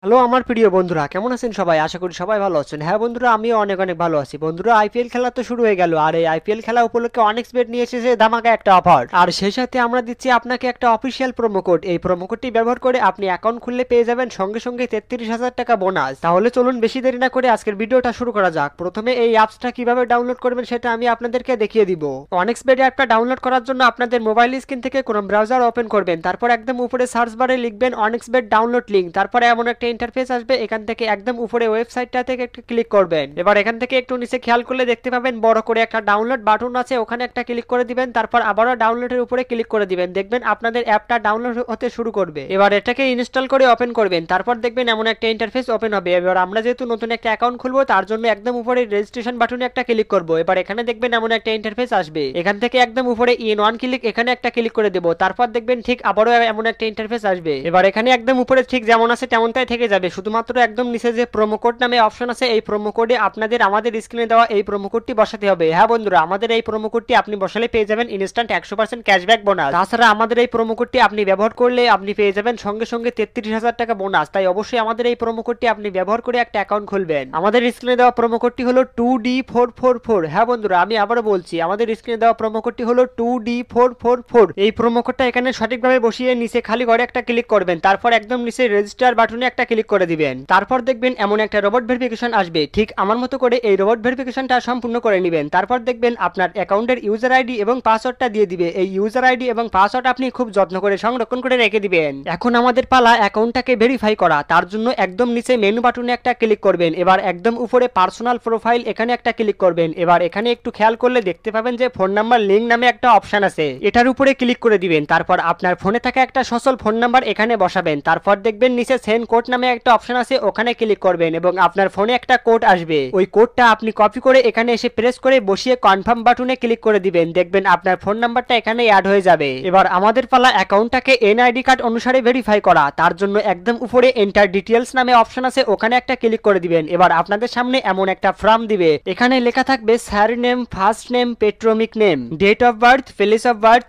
Hello আমার প্রিয় বন্ধুরা, কেমন আছেন সবাই? আশা করি সবাই ভালো আছেন। হ্যাঁ বন্ধুরা, আমিও অনেক অনেক ভালো আছি। বন্ধুরা, আইপিএল খেলা তো শুরু হয়ে গেল, আর এই আইপিএল খেলা উপলক্ষে অনেক্স বেট নিয়ে এসেছে ধামাকা একটা অফার, আর সেই সাথে আমরা দিচ্ছি আপনাকে একটা অফিসিয়াল প্রোমো কোড। এই প্রোমো কোডটি ব্যবহার করে আপনি অ্যাকাউন্ট খুললে পেয়ে যাবেন সঙ্গে সঙ্গে 33,000 টাকা বোনাস। তাহলে চলুন বেশি দেরি না করে আজকের ভিডিওটা শুরু করা যাক। প্রথমে এই অ্যাপসটা কিভাবে ডাউনলোড করবেন সেটা আমি আপনাদেরকে দেখিয়ে দিব। অনেক্স বেট অ্যাপটা ডাউনলোড করার জন্য আপনাদের মোবাইল স্ক্রিন থেকে কোনো ব্রাউজার ওপেন করবেন, তারপর একদম উপরে সার্চ বারে লিখবেন অনেক্স বেট ডাউনলোড লিঙ্ক, তারপরে এমন একটা ইন্টারফেস আসবে। এখান থেকে একদম উপরে ওয়েবসাইটটা থেকে একটু ক্লিক করবেন। এবার এখান থেকে একটু নিচে খেয়াল করলে দেখতে পাবেন বড় করে একটা ডাউনলোড বাটন আছে, ওখানে একটা ক্লিক করে দিবেন। তারপর আবারও ডাউনলোডের উপরে ক্লিক করে দিবেন, দেখবেন আপনাদের অ্যাপটা ডাউনলোড হতে শুরু করবে। এবার এটাকে ইনস্টল করে ওপেন করবেন, তারপর দেখবেন এমন একটা ইন্টারফেস ওপেন হবে। এবার আমরা যেহেতু নতুন একটা অ্যাকাউন্ট খুলবো, তার জন্য একদম উপরে রেজিস্ট্রেশন বাটনে একটা ক্লিক করব। এবার এখানে দেখবেন এমন একটা ইন্টারফেস আসবে, এখান থেকে একদম উপরে ইন ওয়ান ক্লিক, এখানে একটা ক্লিক করে দেব। তারপর দেখবেন ঠিক আবারও এমন একটা ইন্টারফেস আসবে। এবার এখানে একদম উপরে ঠিক যেমন আছে তেমনটাই থেকে যাবে, শুধুমাত্র একদম নিচে যে প্রোমো কোড নামে অপশন আছে, এই প্রোমো কোডে আপনাদের আমাদের স্ক্রিনে দেওয়া এই প্রোমো কোডটি বসাতে হবে। হ্যাঁ বন্ধুরা, আমাদের এই প্রোমো কোডটি আপনি বসালে পেয়ে যাবেন ইনস্ট্যান্ট 100% ক্যাশব্যাক বোনাস। তাছাড়া আমাদের এই প্রোমো কোডটি আপনি ব্যবহার করলে আপনি পেয়ে যাবেন সঙ্গে সঙ্গে 33,000 টাকা বোনাস। তাই অবশ্যই আমাদের এই প্রোমো কোডটি আপনি ব্যবহার করে একটা অ্যাকাউন্ট খুলবেন। আমাদের স্ক্রিনে দেওয়া প্রোমো কোডটি হলো 2D444। হ্যাঁ বন্ধুরা, আমি আবারও বলছি, আমাদের স্ক্রিনে দেওয়া প্রোমো কোডটি হলো 2D444। এই প্রোমো কোডটা এখানে সঠিকভাবে বসিয়ে নিচে খালি ঘরে একটা ক্লিক করবেন, তারপর একদম নিচে রেজিস্টার বাটনে একটা ক্লিক করে দিবেন। তারপর দেখবেন এমন একটা রোবট ভেরিফিকেশন আসবে, ঠিক আমার মতো করে এই রোবট ভেরিফিকেশনটা সম্পূর্ণ করে নেবেন। তারপর দেখবেন আপনার অ্যাকাউন্টের ইউজার আইডি এবং পাসওয়ার্ডটা দিয়ে দিবে। এই ইউজার আইডি এবং পাসওয়ার্ড আপনি খুব যত্ন করে সংরক্ষণ করে রেখে দিবেন। এখন আমাদের পালা অ্যাকাউন্টটাকে ভেরিফাই করা। তার জন্য একদম নিচে মেনু বাটনে একটা ক্লিক করবেন। এবার একদম উপরে পার্সোনাল প্রোফাইল, এখানে একটা ক্লিক করবেন। এবার এখানে একটু খেয়াল করলে দেখতে পাবেন যে ফোন নাম্বার লিঙ্ক নামে একটা অপশন আছে, এটার উপরে ক্লিক করে দিবেন। তারপর আপনার ফোনে থাকা একটা সচল ফোন নাম্বার এখানে বসাবেন। তারপর দেখবেন নিচে সেন্ড কোড নামে একটা অপশন আছে, ওখানে ক্লিক করবেন এবং আপনার ফোনে একটা কোড আসবে। ওই কোডটা আপনি কপি করে এখানে এসে প্রেস করে বসিয়ে কনফার্ম বাটনে ক্লিক করে দিবেন, দেখবেন আপনার ফোন নাম্বারটা এখানে অ্যাড হয়ে যাবে। এবার আমাদের পালা অ্যাকাউন্টটাকে এনআইডি কার্ড অনুসারে ভেরিফাই করা। তার জন্য একদম উপরে এন্টার ডিটেইলস নামে অপশন আছে, ওখানে একটা ক্লিক করে দিবেন। এবার আপনাদের সামনে এমন একটা ফর্ম দিবে, এখানে লেখা থাকবে surname, first name, patronymic name, date of birth, place of birth,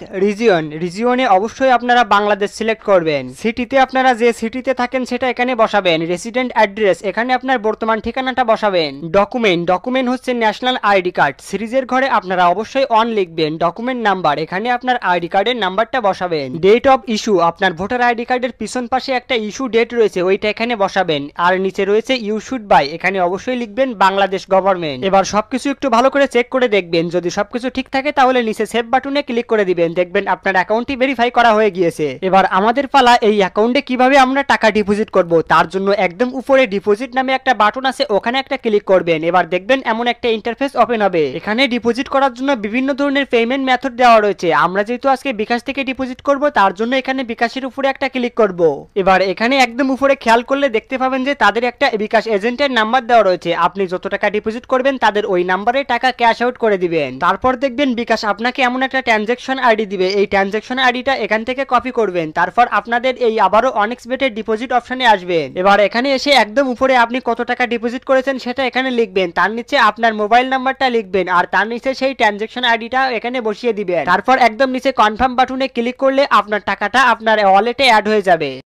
রিজিয়নে অবশ্যই আপনারা বাংলাদেশ সিলেক্ট করবেন। সিটিতে আপনারা যে সিটিতে থাকেন সেটা এখানে বসাবেন। রেসিডেন্ট অ্যাড্রেস, এখানে আপনার বর্তমান ঠিকানাটা বসাবেন। ডকুমেন্ট হচ্ছে ন্যাশনাল আইডি কার্ড। সিরিজের ঘরে আপনারা অবশ্যই অন লিখবেন। ডকুমেন্ট নাম্বার, এখানে আপনার আইডি কার্ডের নাম্বারটা বসাবেন। ডেট অফ ইস্যু, আপনার ভোটার আইডি কার্ডের পিছন পাশে একটা ইস্যু ডেট রয়েছে, ওইটা এখানে বসাবেন। আর নিচে রয়েছে ইউ শুড বাই, এখানে অবশ্যই লিখবেন বাংলাদেশ গভর্নমেন্ট। এবার সবকিছু একটু ভালো করে চেক করে দেখবেন, যদি সবকিছু ঠিক থাকে তাহলে নিচে সেভ বাটনে ক্লিক করে দিবেন, দেখবেন আপনার অ্যাকাউন্টটি ভেরিফাই করা হয়ে গিয়েছে। এবার আমাদের পালা এই অ্যাকাউন্টে কিভাবে আমরা টাকা ডিপোজিট করব। তার জন্য একদম উপরে ডিপোজিট নামে একটা বাটন আছে, ওখানে একটা ক্লিক করবেন। এবার দেখবেন এমন একটা ইন্টারফেস ওপেন হবে, এখানে ডিপোজিট করার জন্য বিভিন্ন ধরনের পেমেন্ট মেথড দেওয়া রয়েছে। আমরা যেহেতু আজকে বিকাশ থেকে ডিপোজিট করব, তার জন্য এখানে বিকাশের উপরে একটা ক্লিক করব। এবার এখানে একদম উপরে খেয়াল করলে দেখতে পাবেন যে তাদের একটা বিকাশ এজেন্টের নাম্বার দেওয়া রয়েছে। আপনি যত টাকা ডিপোজিট করবেন তাদের ওই নাম্বারে টাকা ক্যাশ আউট করে দিবেন। তারপর দেখবেন বিকাশ আপনাকে এমন একটা ট্রানজাকশন আইডি দিবে, এই ট্রানজাকশন আইডিটা এখান থেকে কপি করবেন। তারপর আপনাদের এই আবারও অনেক্স বেটের ডিপোজিট অপশনে আসবেন। এবার এখানে এসে একদম উপরে আপনি কত টাকা ডিপোজিট করেছেন সেটা এখানে লিখবেন, তার নিচে আপনার মোবাইল নাম্বারটা লিখবেন, আর তার নিচে সেই ট্রানজাকশন আইডিটা এখানে বসিয়ে দিবেন। তারপর একদম নিচে কনফার্ম বাটনে ক্লিক করলে আপনার টাকাটা আপনার ওয়ালেটে অ্যাড হয়ে যাবে।